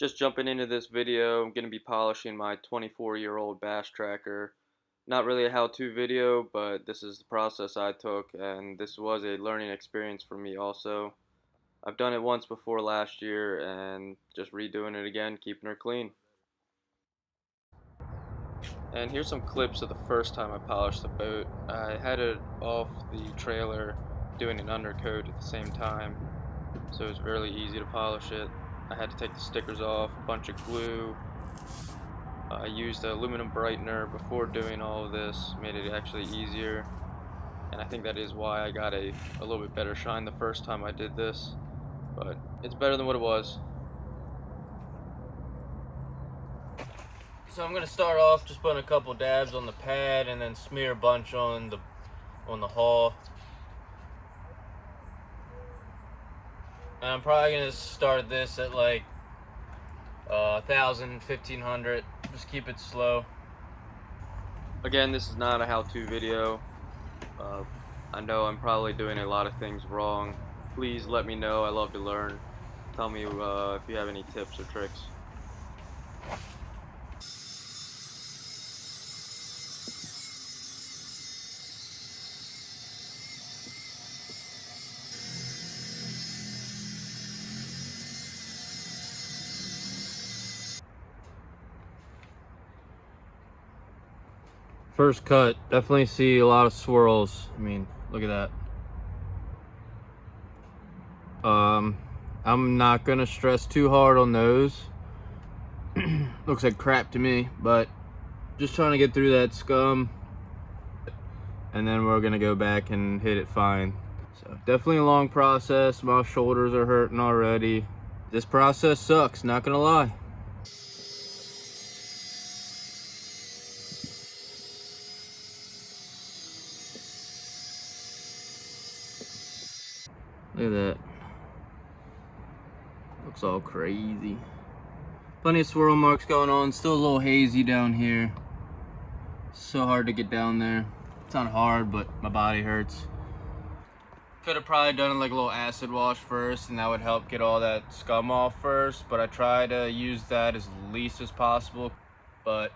Just jumping into this video, I'm going to be polishing my 24-year-old bass tracker. Not really a how-to video, but this is the process I took, and this was a learning experience for me also. I've done it once before last year, and just redoing it again, keeping her clean. And here's some clips of the first time I polished the boat. I had it off the trailer doing an undercoat at the same time, so it was really easy to polish it. I had to take the stickers off, a bunch of glue. I used an aluminum brightener before doing all of this, made it actually easier. And I think that is why I got a little bit better shine the first time I did this. But it's better than what it was. So I'm gonna start off just putting a couple dabs on the pad and then smear a bunch on the hull. And I'm probably gonna start this at like 1,000, 1,500. Just keep it slow. Again, this is not a how-to video. I know I'm probably doing a lot of things wrong. Please let me know. I love to learn. Tell me if you have any tips or tricks. First cut, definitely see a lot of swirls. I mean, look at that. I'm not gonna stress too hard on those. Looks like crap to me, but just trying to get through that scum, and then we're gonna go back and hit it fine. So definitely a long process. My shoulders are hurting already. This process sucks, not gonna lie. Look at that. Looks all crazy. Plenty of swirl marks going on. Still a little hazy down here. So hard to get down there. It's not hard, but my body hurts. Could have probably done like a little acid wash first, and that would help get all that scum off first, but I try to use that as least as possible. But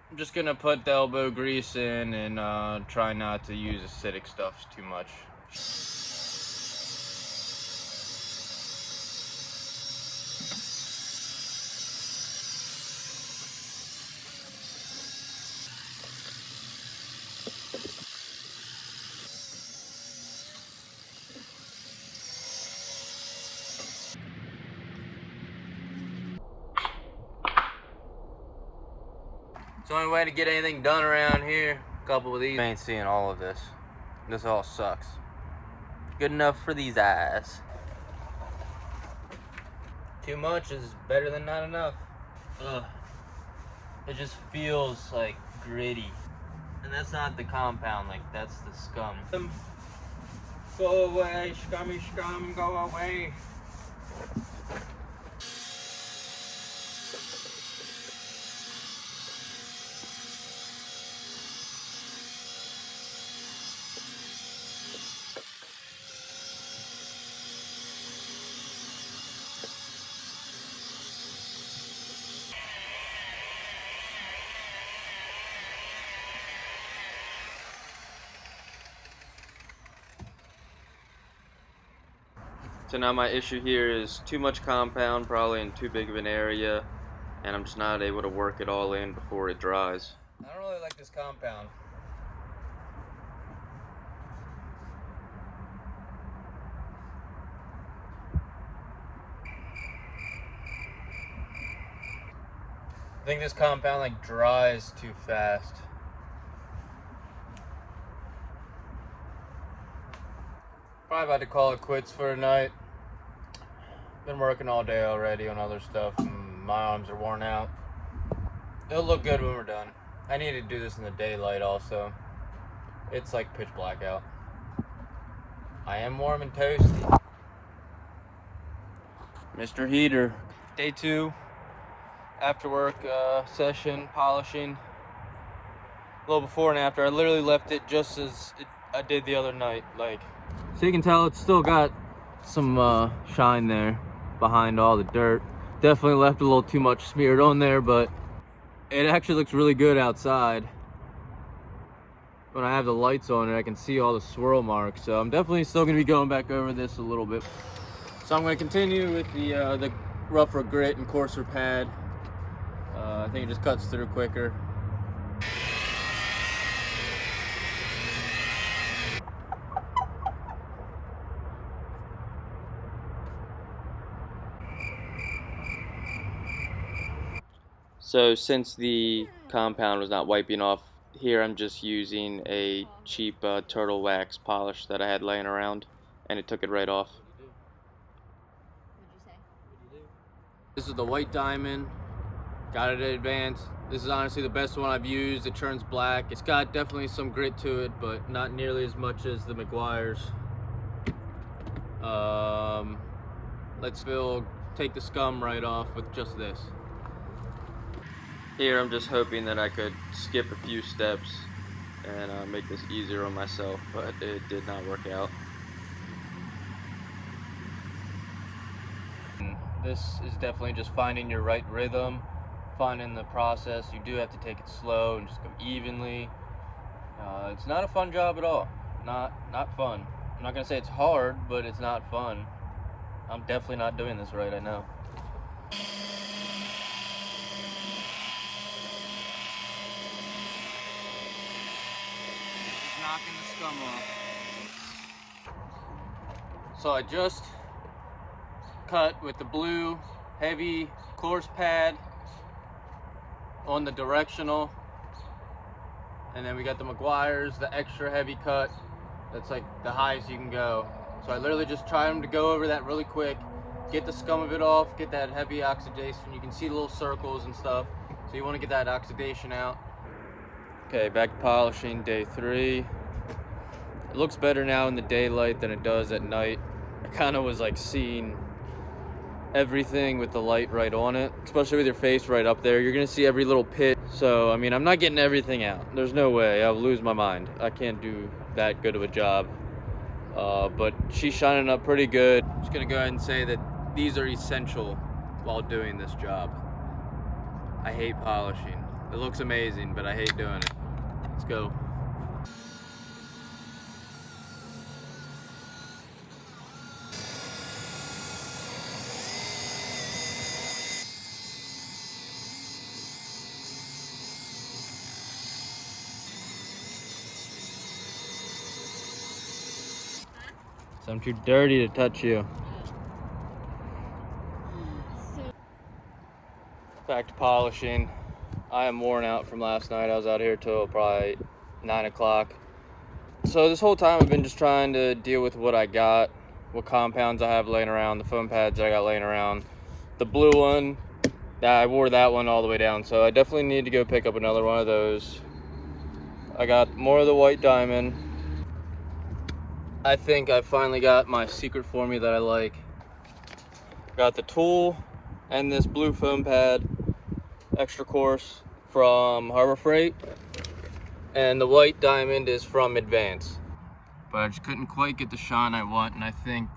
I'm just gonna put the elbow grease in and try not to use acidic stuff too much. It's the only way to get anything done around here. A couple of these. I ain't seeing all of this. This all sucks. Good enough for these eyes. Too much is better than not enough. Ugh. It just feels like gritty. And that's not the compound, like that's the scum. Go away, scummy scum, go away. So now my issue here is too much compound, probably in too big of an area, and I'm just not able to work it all in before it dries. I don't really like this compound. I think this compound like dries too fast. Probably about to call it quits for a night. Been working all day already on other stuff, and my arms are worn out. It'll look good when we're done. I need to do this in the daylight also. It's like pitch black out. I am warm and toasty. Mr. Heater. Day 2. After work session, polishing. A little before and after. I literally left it just as I did the other night. So you can tell it's still got some shine there behind all the dirt. Definitely left a little too much smeared on there, but it actually looks really good outside. When I have the lights on it, I can see all the swirl marks. So I'm definitely still gonna be going back over this a little bit. So I'm gonna continue with the rougher grit and coarser pad. I think it just cuts through quicker. So since the compound was not wiping off, here I'm just using a cheap turtle wax polish that I had laying around, and it took it right off. This is the white diamond. Got it at Advance. This is honestly the best one I've used. It turns black. It's got definitely some grit to it, but not nearly as much as the McGuire's. Let's take the scum right off with just this. Here I'm just hoping that I could skip a few steps and make this easier on myself, but it did not work out. This is definitely just finding your right rhythm, finding the process. You do have to take it slow and just go evenly. It's not a fun job at all. Not fun. I'm not gonna say it's hard, but it's not fun. I'm definitely not doing this right, I know. Just knocking the scum off. So I just cut with the blue heavy coarse pad on the directional, and then we got the McGuire's, the extra heavy cut. That's like the highest you can go. So I literally just try them to go over that really quick, get the scum of it off, get that heavy oxidation. You can see the little circles and stuff, so you want to get that oxidation out. Okay, back to polishing, day 3. It looks better now in the daylight than it does at night. I kind of was like seeing everything with the light right on it, especially with your face right up there. You're gonna see every little pit. So I mean, I'm not getting everything out. There's no way. I'll lose my mind. I can't do that good of a job. But she's shining up pretty good. I'm just gonna go ahead and say that these are essential while doing this job. I hate polishing. It looks amazing, but I hate doing it. Let's go. So I'm too dirty to touch you. Back to polishing. I am worn out from last night. I was out here till probably 9 o'clock. So this whole time I've been just trying to deal with what I got, what compounds I have laying around, the foam pads I got laying around. The blue one, I wore that one all the way down, so I definitely need to go pick up another one of those. I got more of the white diamond. I think I finally got my secret formula that I like. Got the tool and this blue foam pad, extra coarse, from Harbor Freight, and the white diamond is from Advance. But I just couldn't quite get the shine I want, and I think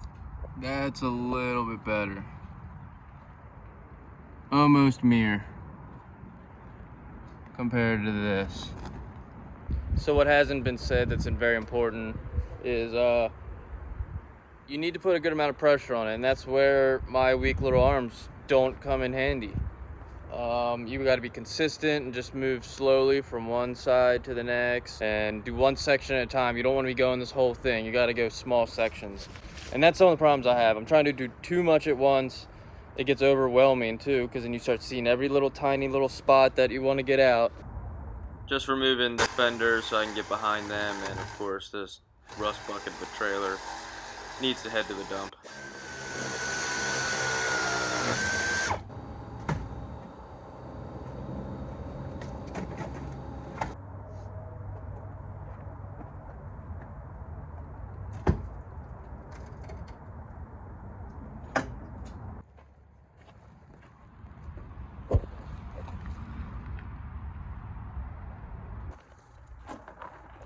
that's a little bit better. Almost mirror compared to this. So what hasn't been said that's very important is you need to put a good amount of pressure on it, and that's where my weak little arms don't come in handy. You got to be consistent and just move slowly from one side to the next and do one section at a time. You don't want to be going this whole thing. You got to go small sections, and that's some of the problems I have. I'm trying to do too much at once. It gets overwhelming too, because then you start seeing every little tiny little spot that you want to get out. Just removing the fenders so I can get behind them, and of course this rust bucket of a trailer needs to head to the dump.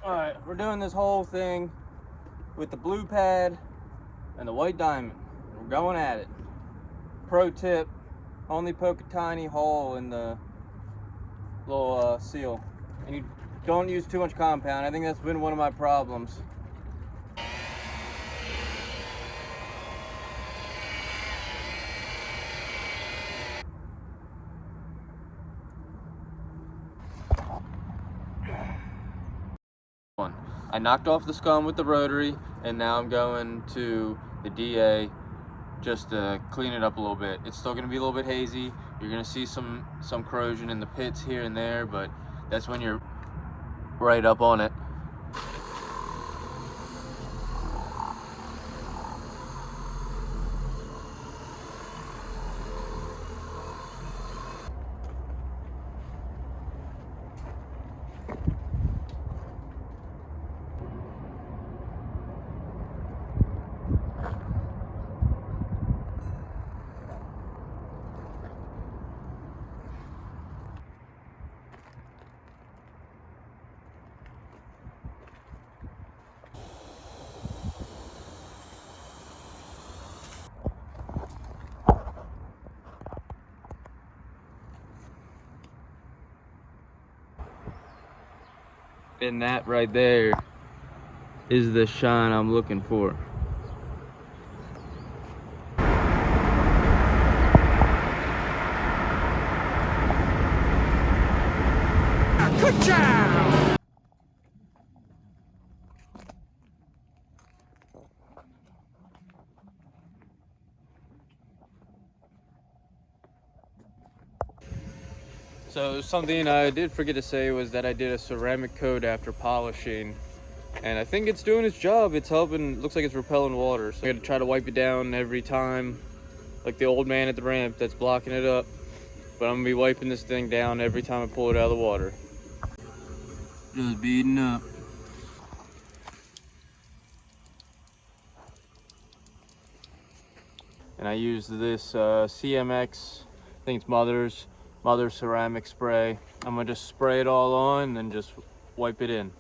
All right, we're doing this whole thing with the blue pad and the white diamond. We're going at it. Pro tip, Only poke a tiny hole in the little seal. And you don't use too much compound. I think that's been one of my problems. I knocked off the Scum with the rotary, and now I'm going to the DA just to clean it up a little bit. It's still going to be a little bit hazy. You're going to see some corrosion in the pits here and there, but that's when you're right up on it. And that right there is the shine I'm looking for. Good job! So something I did forget to say was that I did a ceramic coat after polishing, and I think it's doing its job. It's helping. Looks like it's repelling water. So I gotta try to wipe it down every time, like the old man at the ramp that's blocking it up. But I'm gonna be wiping this thing down every time I pull it out of the water. Just beating up. And I use this CMX, I think it's Mother's ceramic spray. I'm gonna just spray it all on and then just wipe it in.